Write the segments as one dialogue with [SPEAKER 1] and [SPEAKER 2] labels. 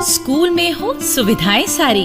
[SPEAKER 1] School में हो सुविधाएं सारी,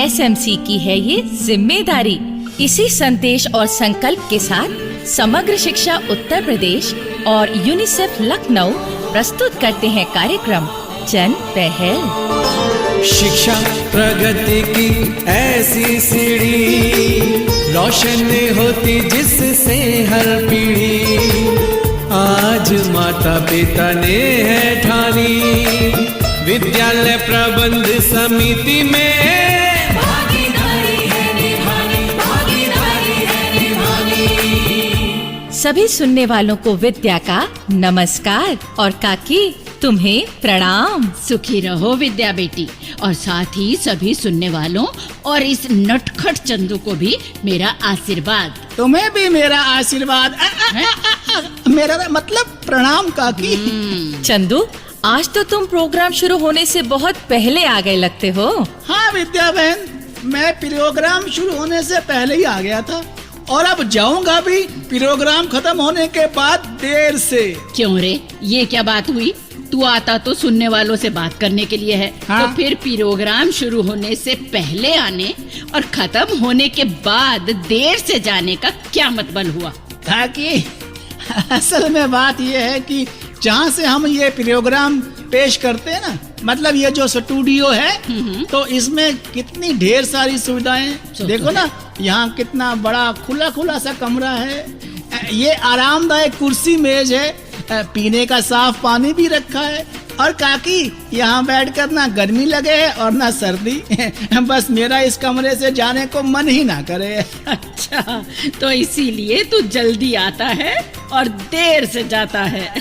[SPEAKER 1] एसएमसी की है ये जिम्मेदारी। इसी संदेश और संकल्प के साथ समग्र शिक्षा उत्तर प्रदेश और यूनिसेफ लखनऊ प्रस्तुत करते हैं कार्यक्रम जन पहल।
[SPEAKER 2] शिक्षा प्रगति की ऐसी सीढ़ी, रोशन होती जिससे हर पीढ़ी। आज माता पिता ने है ठानी, विद्यालय प्रबंध समिति में भागीदारी है निभानी, भागीदारी है निभानी।
[SPEAKER 1] सभी सुनने वालों को विद्या का नमस्कार और काकी तुम्हें प्रणाम।
[SPEAKER 3] सुखी रहो विद्या बेटी, और साथ ही सभी सुनने वालों और इस नटखट चंदू को भी मेरा आशीर्वाद।
[SPEAKER 4] तुम्हें भी मेरा आशीर्वाद। मेरा मतलब प्रणाम काकी।
[SPEAKER 1] चंदू, आज तो तुम प्रोग्राम शुरू होने से बहुत पहले आ गए लगते हो।
[SPEAKER 4] हाँ विद्या बहन, मैं प्रोग्राम शुरू होने से पहले ही आ गया था और अब जाऊंगा भी प्रोग्राम खत्म होने के बाद देर से।
[SPEAKER 3] क्यों रे, ये क्या बात हुई? तू आता तो सुनने वालों से बात करने के लिए है।
[SPEAKER 4] हाँ?
[SPEAKER 3] तो फिर प्रोग्राम शुरू होने से पहले आने और खत्म होने के बाद देर से जाने का क्या मतलब हुआ?
[SPEAKER 4] ताकि असल में बात यह है कि जहाँ से हम ये प्रोग्राम पेश करते हैं ना, मतलब ये जो स्टूडियो है, तो इसमें कितनी ढेर सारी सुविधाएं। देखो ना, यहाँ कितना बड़ा खुला खुला सा कमरा है, ये आरामदायक कुर्सी मेज है, पीने का साफ पानी भी रखा है, और काकी यहाँ बैठकर ना गर्मी लगे है और ना सर्दी। बस मेरा इस कमरे से जाने को मन ही ना करे।
[SPEAKER 3] अच्छा, तो इसीलिए तू जल्दी आता है और देर से जाता है।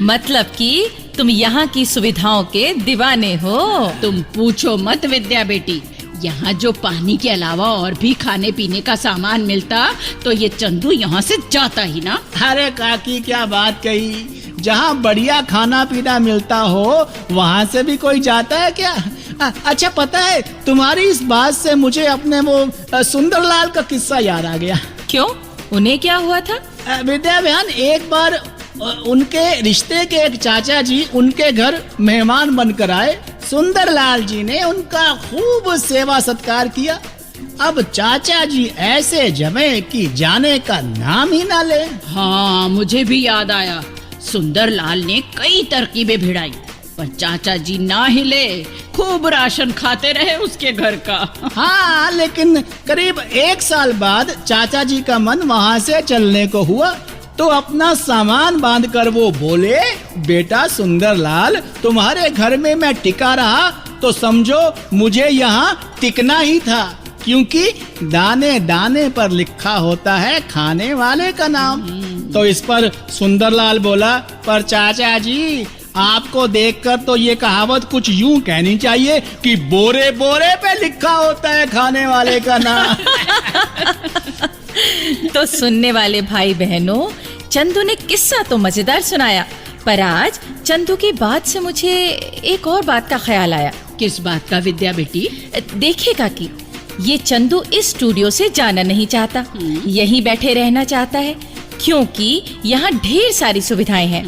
[SPEAKER 1] मतलब कि तुम यहाँ की सुविधाओं के दीवाने हो।
[SPEAKER 3] तुम पूछो मत विद्या बेटी, यहाँ जो पानी के अलावा और भी खाने पीने का सामान मिलता तो ये चंदू यहाँ से जाता ही ना।
[SPEAKER 4] अरे काकी, क्या बात कही, जहाँ बढ़िया खाना पीना मिलता हो वहाँ से भी कोई जाता है क्या? अच्छा, पता है, तुम्हारी इस बात से मुझे अपने वो सुंदरलाल का किस्सा याद आ गया।
[SPEAKER 1] क्यों, उन्हें क्या हुआ था?
[SPEAKER 4] विद्या बहन, एक बार उनके रिश्ते के एक चाचा जी उनके घर मेहमान बनकर आए। सुंदरलाल जी ने उनका खूब सेवा सत्कार किया। अब चाचा जी ऐसे जमे कि जाने का नाम ही ना ले।
[SPEAKER 3] हाँ, मुझे भी याद आया। सुंदरलाल ने कई तरकीबें भिड़ाई, पर चाचा जी ना हिले, खूब राशन खाते रहे उसके घर का।
[SPEAKER 4] हाँ, लेकिन करीब 1 साल बाद चाचा जी का मन वहाँ से चलने को हुआ, तो अपना सामान बांधकर वो बोले, बेटा सुंदरलाल, तुम्हारे घर में मैं टिका रहा तो समझो मुझे यहाँ टिकना ही था, क्योंकि दाने दाने पर लिखा होता है खाने वाले का नाम। तो इस पर सुंदरलाल बोला, पर चाचा जी, आपको देखकर तो ये कहावत कुछ यूं कहनी चाहिए कि बोरे बोरे पे लिखा होता है खाने वाले का नाम।
[SPEAKER 1] तो सुनने वाले भाई बहनों, चंदू ने किस्सा तो मजेदार सुनाया, पर आज चंदू की बात से मुझे एक और बात का ख्याल आया।
[SPEAKER 3] किस बात का विद्या बेटी?
[SPEAKER 1] देखिए काकी, ये चंदू इस स्टूडियो से जाना नहीं चाहता, यहीं बैठे रहना चाहता है, क्योंकि यहाँ ढेर सारी सुविधाएं हैं।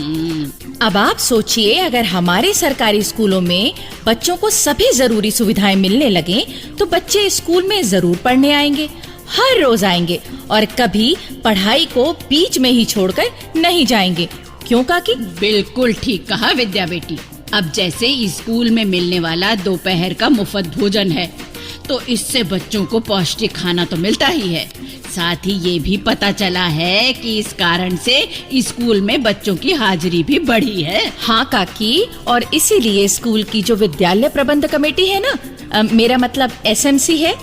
[SPEAKER 1] अब आप सोचिए, अगर हमारे सरकारी स्कूलों में बच्चों को सभी जरूरी सुविधाएं मिलने लगे तो बच्चे स्कूल में जरूर पढ़ने आएंगे, हर रोज आएंगे, और कभी पढ़ाई को बीच में ही छोड़कर नहीं जाएंगे। क्यों काकी?
[SPEAKER 3] बिल्कुल ठीक कहा विद्या बेटी। अब जैसे स्कूल में मिलने वाला दोपहर का मुफ्त भोजन है, तो इससे बच्चों को पौष्टिक खाना तो मिलता ही है, साथ ही ये भी पता चला है कि इस कारण से स्कूल में बच्चों की हाजिरी भी बढ़ी है।
[SPEAKER 1] हाँ काकी, और इसीलिए स्कूल की जो विद्यालय प्रबंध कमेटी है ना, मेरा मतलब एसएमसी है,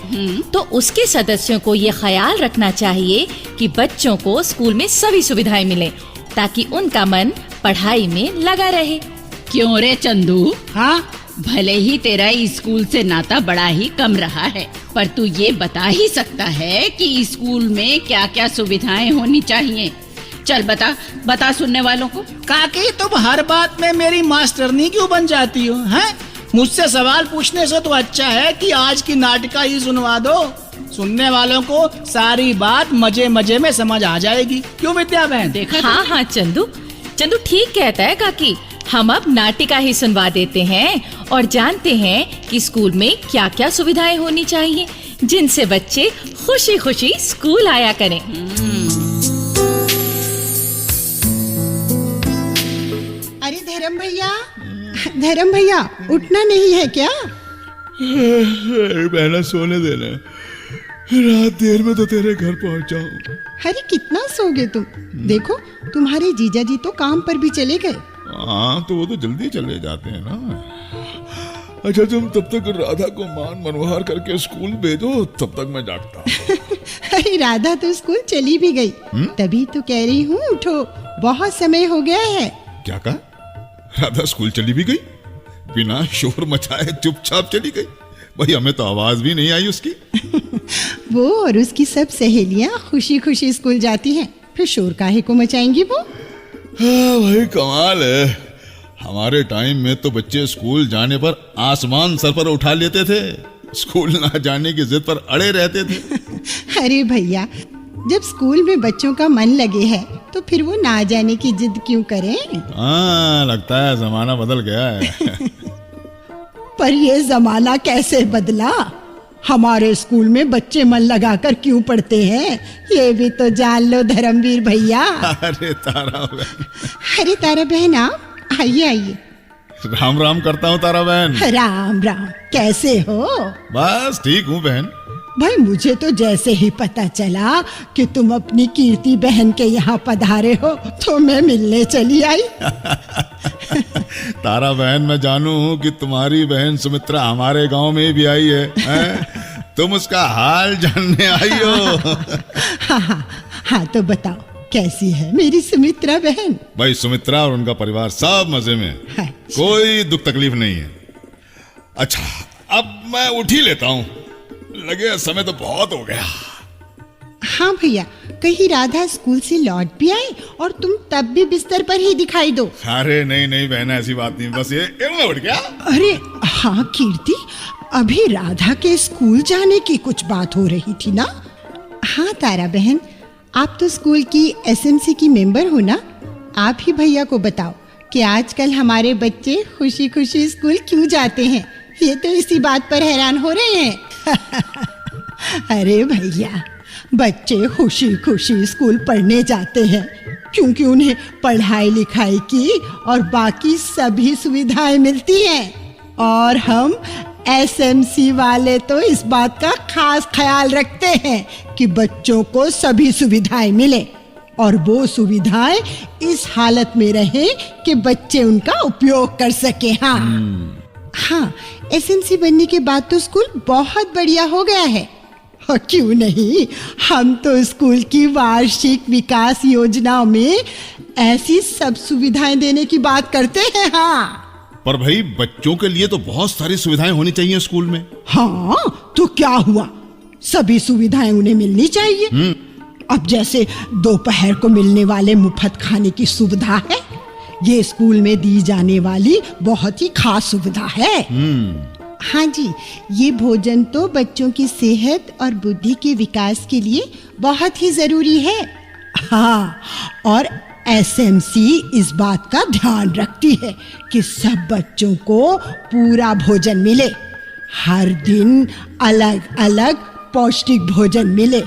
[SPEAKER 1] तो उसके सदस्यों को ये ख्याल रखना चाहिए कि बच्चों को स्कूल में सभी सुविधाएं मिलें, ताकि उनका मन पढ़ाई में लगा रहे।
[SPEAKER 3] क्यों रे चंदू?
[SPEAKER 4] हाँ,
[SPEAKER 3] भले ही तेरा स्कूल से नाता बड़ा ही कम रहा है, पर तू ये बता ही सकता है कि स्कूल में क्या क्या सुविधाएं होनी चाहिए। चल बता सुनने वालों को।
[SPEAKER 4] काकी, तुम हर बात में मेरी मास्टरनी क्यों बन जाती हो? हैं? मुझसे सवाल पूछने से तो अच्छा है कि आज की नाटिका ही सुनवा दो, सुनने वालों को सारी बात मजे मजे में समझ आ जाएगी। क्यों विद्या बहन?
[SPEAKER 3] देखा?
[SPEAKER 1] हाँ हाँ चंदू ठीक कहता है काकी, हम अब नाटिका ही सुनवा देते हैं और जानते हैं कि स्कूल में क्या-क्या सुविधाएं होनी चाहिए, जिनसे बच्चे खुशी-खुशी स्कूल आया करें।
[SPEAKER 5] अरे धर्म भैया उठना नहीं है क्या?
[SPEAKER 6] बहना सोने देना, रात देर में तो तेरे घर पहुंच जाऊं।
[SPEAKER 5] अरे कितना सोगे तुम? देखो तुम्हारे जीजा जी तो काम पर भी चले गए।
[SPEAKER 6] हाँ तो वो तो जल्दी चले जाते हैं ना। अच्छा तुम तब तक राधा को मान मनोहर करके स्कूल भेजो, तब तक मैं जागता हूं।
[SPEAKER 5] अरे राधा तो स्कूल चली भी गई, तभी तो कह रही हूँ उठो, बहुत समय हो गया है।
[SPEAKER 6] क्या कहा? राधा स्कूल चली भी गई? बिना शोर मचाए चुपचाप चली गई? भाई हमें तो आवाज भी नहीं आई उसकी।
[SPEAKER 5] वो और उसकी सब सहेलियां खुशी खुशी स्कूल जाती हैं, फिर शोर काहे को मचाएंगी वो?
[SPEAKER 6] हाँ भाई कमाल है। हमारे टाइम में तो बच्चे स्कूल जाने पर आसमान सर पर उठा लेते थे, स्कूल ना जाने की जिद पर अड़े रहते थे।
[SPEAKER 5] अरे भैया, जब स्कूल में बच्चों का मन लगे है तो फिर वो ना जाने की जिद क्यों करें?
[SPEAKER 6] हाँ लगता है जमाना बदल गया है।
[SPEAKER 5] पर ये जमाना कैसे बदला? हमारे स्कूल में बच्चे मन लगाकर क्यों पढ़ते हैं, ये भी तो जान लो धर्मवीर भैया।
[SPEAKER 6] अरे तारा
[SPEAKER 5] बहन आप आइए आइए।
[SPEAKER 6] राम राम करता हूँ तारा बहन।
[SPEAKER 5] राम राम, कैसे हो?
[SPEAKER 6] बस ठीक हूँ बहन।
[SPEAKER 5] भाई मुझे तो जैसे ही पता चला कि तुम अपनी कीर्ति बहन के यहाँ पधारे हो तो मैं मिलने चली आई।
[SPEAKER 6] तारा बहन मैं जानू हूँ कि तुम्हारी बहन सुमित्रा हमारे गांव में भी आई है? तुम उसका हाल जानने आई हो।
[SPEAKER 5] हाँ तो बताओ कैसी है मेरी सुमित्रा बहन?
[SPEAKER 6] भाई सुमित्रा और उनका परिवार सब मजे में,
[SPEAKER 5] अच्छा।
[SPEAKER 6] कोई दुख तकलीफ नहीं है। अच्छा अब मैं उठ ही लेता हूँ, लगे समय तो बहुत हो गया।
[SPEAKER 5] हाँ भैया, कहीं राधा स्कूल से लौट भी आए और तुम तब भी बिस्तर पर ही दिखाई दो।
[SPEAKER 6] अरे नहीं बहना ऐसी बात नहीं, बस ये मैं उठ गया।
[SPEAKER 5] अरे हाँ कीर्ति, अभी राधा के स्कूल जाने की कुछ बात हो रही थी ना? हाँ तारा बहन, आप तो स्कूल की एसएमसी की मेंबर हो ना? आप ही भैया को बताओ कि आजकल हमारे बच्चे खुशी खुशी स्कूल क्यों जाते हैं। ये तो इसी बात पर हैरान हो रहे हैं। अरे भैया, बच्चे खुशी खुशी स्कूल पढ़ने जाते हैं क्योंकि उन्हें पढ़ाई लिखाई की और बाकी सभी सुविधाएं मिलती हैं, और हम एसएमसी वाले तो इस बात का खास ख्याल रखते हैं कि बच्चों को सभी सुविधाएं मिले और वो सुविधाएं इस हालत में रहे कि बच्चे उनका उपयोग कर सके। हाँ, एसएमसी बनने के बाद तो स्कूल बहुत बढ़िया हो गया है। और क्यों नहीं, हम तो स्कूल की वार्षिक विकास योजनाओं में ऐसी सब सुविधाएं देने की बात करते हैं। हाँ
[SPEAKER 6] पर भाई बच्चों के लिए तो बहुत सारी सुविधाएं होनी चाहिए स्कूल में।
[SPEAKER 5] हाँ तो क्या हुआ, सभी सुविधाएं उन्हें मिलनी चाहिए। अब जैसे दोपहर को मिलने वाले मुफ्त खाने की सुविधा है, ये स्कूल में दी जाने वाली बहुत ही खास सुविधा है। हाँ जी, ये भोजन तो बच्चों की सेहत और बुद्धि के विकास के लिए बहुत ही जरूरी है। हाँ, और एसएमसी इस बात का ध्यान रखती है कि सब बच्चों को पूरा भोजन मिले, हर दिन अलग अलग पौष्टिक भोजन मिले,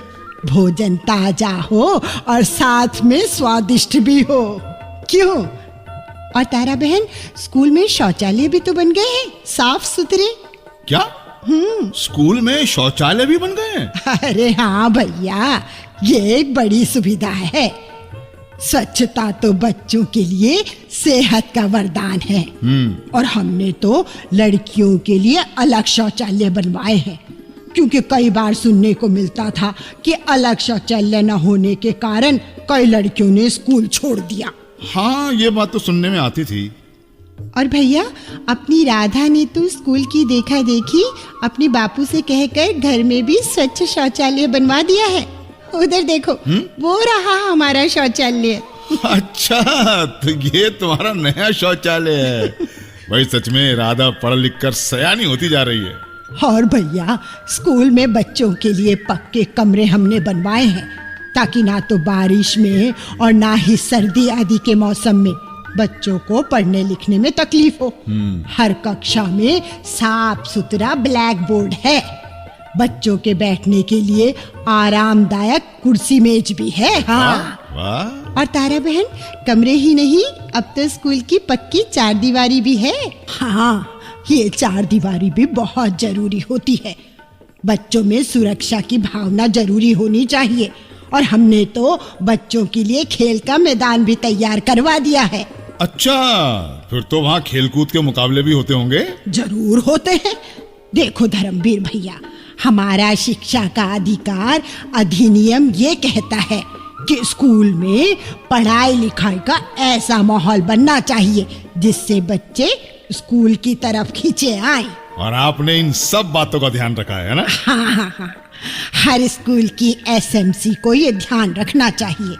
[SPEAKER 5] भोजन ताजा हो और साथ में स्वादिष्ट भी हो। क्यों? और तारा बहन, स्कूल में शौचालय भी तो बन गए हैं, साफ सुथरे।
[SPEAKER 6] क्या? स्कूल में शौचालय भी बन गए हैं?
[SPEAKER 5] अरे हाँ भैया, ये एक बड़ी सुविधा है। स्वच्छता तो बच्चों के लिए सेहत का वरदान है, और हमने तो लड़कियों के लिए अलग शौचालय बनवाए हैं, क्योंकि कई बार सुनने को मिलता था कि अलग शौचालय न होने के कारण कई लड़कियों ने स्कूल छोड़ दिया।
[SPEAKER 6] हाँ, ये बात तो सुनने में आती थी।
[SPEAKER 5] और भैया, अपनी राधा ने तो स्कूल की देखा देखी अपने बापू से कहकर घर में भी स्वच्छ शौचालय बनवा दिया है। उधर देखो, वो रहा हमारा शौचालय।
[SPEAKER 6] अच्छा, तो ये तुम्हारा नया शौचालय है। भाई सच में राधा पढ़ लिख कर सयानी होती जा रही है।
[SPEAKER 5] और भैया, स्कूल में बच्चों के लिए पक्के कमरे हमने बनवाए हैं, ताकि ना तो बारिश में और ना ही सर्दी आदि के मौसम में बच्चों को पढ़ने लिखने में तकलीफ हो। हर कक्षा में साफ सुथरा ब्लैक बोर्ड है, बच्चों के बैठने के लिए आरामदायक कुर्सी मेज भी है। हाँ
[SPEAKER 6] वाह।
[SPEAKER 5] और तारा बहन, कमरे ही नहीं, अब तो स्कूल की पक्की चारदीवारी भी है। हाँ, ये चारदीवारी भी बहुत जरूरी होती है। बच्चों में सुरक्षा की भावना जरूरी होनी चाहिए, और हमने तो बच्चों के लिए खेल का मैदान भी तैयार करवा दिया है।
[SPEAKER 6] अच्छा, फिर तो वहाँ खेलकूद के मुकाबले भी होते होंगे?
[SPEAKER 5] जरूर होते हैं। देखो धर्मवीर भैया, हमारा शिक्षा का अधिकार अधिनियम ये कहता है कि स्कूल में पढ़ाई लिखाई का ऐसा माहौल बनना चाहिए जिससे बच्चे स्कूल की तरफ खींचे आए।
[SPEAKER 6] और आपने इन सब बातों का ध्यान रखा है ना?
[SPEAKER 5] हाँ। हर स्कूल की एसएमसी को ये ध्यान रखना चाहिए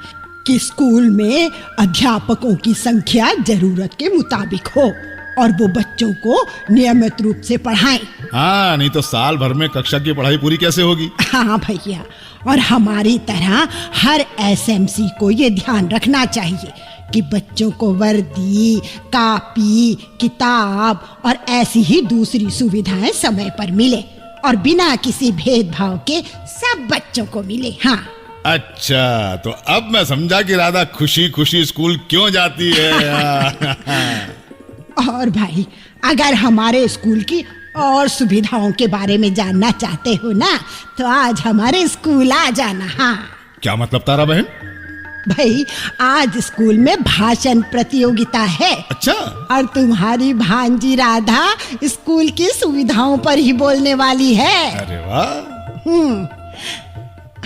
[SPEAKER 5] कि स्कूल में अध्यापकों की संख्या जरूरत के मुताबिक हो और वो बच्चों को नियमित रूप से पढ़ाएं।
[SPEAKER 6] हाँ, नहीं तो साल भर में कक्षा की पढ़ाई पूरी कैसे होगी?
[SPEAKER 5] हाँ भैया, और हमारी तरह हर एसएमसी को ये ध्यान रखना चाहिए कि बच्चों को वर्दी, कापी, किताब और ऐसी ही दूसरी सुविधाएं समय पर मिले और बिना किसी भेदभाव के सब बच्चों को मिले। हाँ।
[SPEAKER 6] अच्छा, तो अब मैं समझा कि राधा खुशी खुशी स्कूल क्यों जाती है।
[SPEAKER 5] और भाई, अगर हमारे स्कूल की और सुविधाओं के बारे में जानना चाहते हो ना, तो आज हमारे स्कूल आ जाना। हाँ।
[SPEAKER 6] क्या मतलब तारा बहन?
[SPEAKER 5] भाई, आज स्कूल में भाषण प्रतियोगिता है।
[SPEAKER 6] अच्छा।
[SPEAKER 5] और तुम्हारी भांजी राधा स्कूल की सुविधाओं पर ही बोलने वाली है।
[SPEAKER 6] अरे वाह।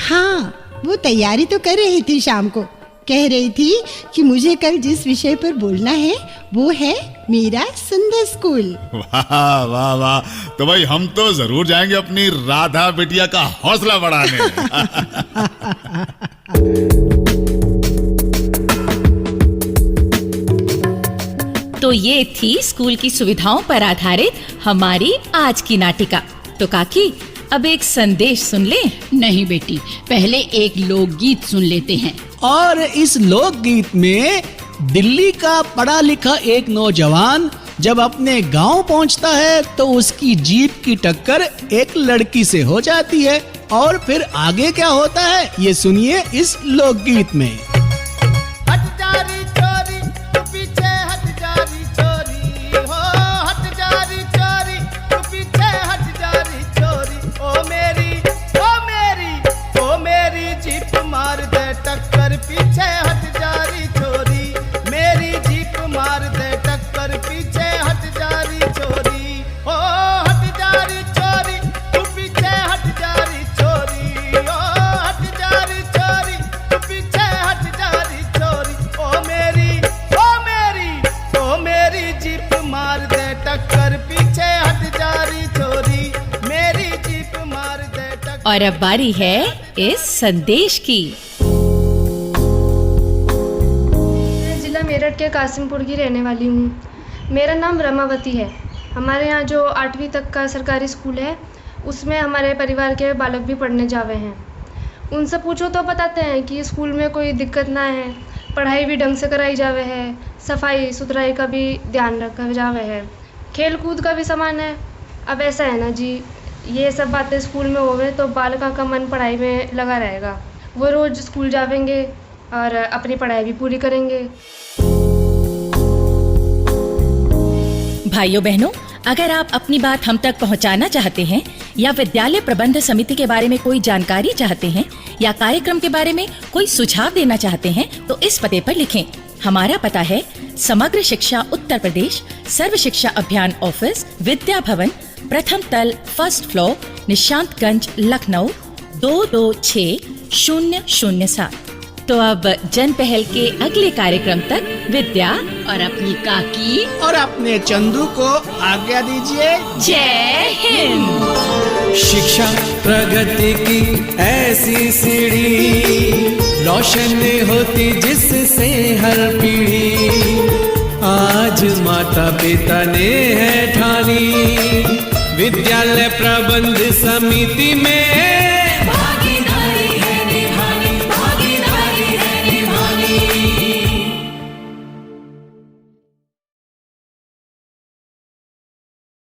[SPEAKER 5] हाँ, वो तैयारी तो कर रही थी, शाम को कह रही थी कि मुझे कल जिस विषय पर बोलना है वो है मेरा सुंदर स्कूल।
[SPEAKER 6] वाह वाह वाह, तो भाई हम तो जरूर जाएंगे अपनी राधा बिटिया का हौसला बढ़ाने।
[SPEAKER 1] तो ये थी स्कूल की सुविधाओं पर आधारित हमारी आज की नाटिका। तो काकी, अब एक संदेश सुन ले।
[SPEAKER 3] नहीं बेटी, पहले एक लोकगीत सुन लेते हैं।
[SPEAKER 4] और इस लोकगीत में दिल्ली का पढ़ा लिखा एक नौजवान जब अपने गांव पहुंचता है तो उसकी जीप की टक्कर एक लड़की से हो जाती है, और फिर आगे क्या होता है ये सुनिए इस लोकगीत में।
[SPEAKER 7] हट जारी चोरी तू पीछे हट जारी चोरी हो, हट जारी चोरी तू पीछे हट जारी चोरी। ओ मेरी ओ मेरी ओ मेरी जीप मार दे टक्कर पीछे हट जारी चोरी, मेरी जीप मार दे टक्कर पीछे हट जारी चोरी। ओ हट जारी चोरी तू पीछे हट जारी चोरी, ओ हट जारी चोरी तू पीछे हट जारी चोरी। ओ मेरी जीप मार दे टक्कर पीछे हट जारी चोरी, मेरी जीप मार दे टक्कर।
[SPEAKER 1] और अब बारी है इस संदेश की।
[SPEAKER 8] मैं जिला मेरठ के कासिमपुर की रहने वाली हूँ। मेरा नाम रमावती है। हमारे यहाँ जो 8वीं तक का सरकारी स्कूल है उसमें हमारे परिवार के बालक भी पढ़ने जावे हैं। उनसे पूछो तो बताते हैं कि स्कूल में कोई दिक्कत ना है, पढ़ाई भी ढंग से कराई जावे है, सफाई सुथराई का भी ध्यान रखा जावे है, खेल कूद का भी सामान है। अब ऐसा है ना जी, ये सब बातें स्कूल में होवे तो बालका का मन पढ़ाई में लगा रहेगा। वो रोज़ स्कूल जावेंगे और अपनी पढ़ाई भी पूरी करेंगे।
[SPEAKER 1] भाइयों बहनों, अगर आप अपनी बात हम तक पहुंचाना चाहते हैं या विद्यालय प्रबंध समिति के बारे में कोई जानकारी चाहते हैं या कार्यक्रम के बारे में कोई सुझाव देना चाहते हैं तो इस पते पर लिखें। हमारा पता है समग्र शिक्षा उत्तर प्रदेश, सर्व शिक्षा अभियान ऑफिस, विद्या भवन, प्रथम तल, फर्स्ट फ्लोर, निशांतगंज, लखनऊ 226007। तो अब जन पहल के अगले कार्यक्रम तक विद्या
[SPEAKER 3] और अपनी काकी
[SPEAKER 4] और अपने चंदू को आज्ञा दीजिए।
[SPEAKER 1] जय हिंद।
[SPEAKER 2] शिक्षा प्रगति की ऐसी सीढ़ी, रोशन होती जिससे हर पीढ़ी। आज माता पिता ने है ठानी, विद्यालय प्रबंध समिति में